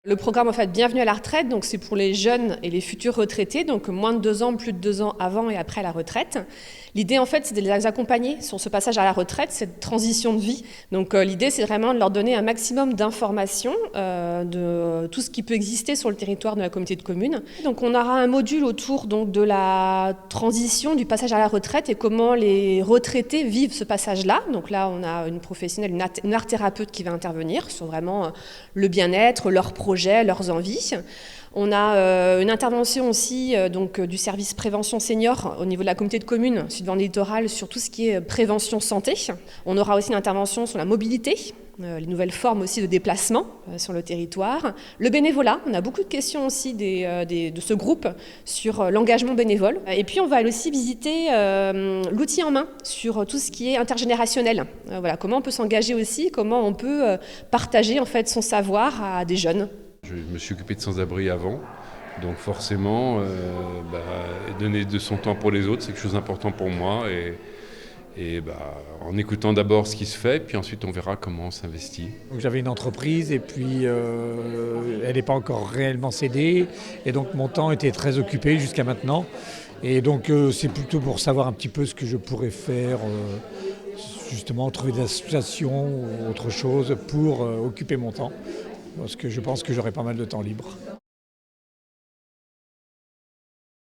Le programme en fait Bienvenue à la retraite, donc c'est pour les jeunes et les futurs retraités, donc moins de 2 ans, plus de 2 ans avant et après la retraite. L'idée en fait c'est de les accompagner sur ce passage à la retraite, cette transition de vie. Donc l'idée c'est vraiment de leur donner un maximum d'informations de tout ce qui peut exister sur le territoire de la communauté de communes. Donc on aura un module autour donc, de la transition, du passage à la retraite et comment les retraités vivent ce passage-là. Donc là on a une professionnelle, une art thérapeute qui va intervenir sur vraiment le bien-être, leurs projets, leurs envies. On a une intervention aussi donc, du service prévention senior au niveau de la communauté de communes Sud-Vendée Littoral sur tout ce qui est prévention santé. On aura aussi une intervention sur la mobilité, les nouvelles formes aussi de déplacement sur le territoire. Le bénévolat, on a beaucoup de questions aussi de ce groupe sur l'engagement bénévole. Et puis on va aussi visiter l'outil en main sur tout ce qui est intergénérationnel. Voilà, comment on peut s'engager aussi, comment on peut partager en fait son savoir à des jeunes. Je me suis occupé de sans-abri avant, donc forcément, donner de son temps pour les autres, c'est quelque chose d'important pour moi. Et en écoutant d'abord ce qui se fait, puis ensuite on verra comment on s'investit. Donc j'avais une entreprise et puis elle n'est pas encore réellement cédée. Et donc mon temps était très occupé jusqu'à maintenant. Et donc c'est plutôt pour savoir un petit peu ce que je pourrais faire, justement trouver des associations ou autre chose pour occuper mon temps. Parce que je pense que j'aurai pas mal de temps libre.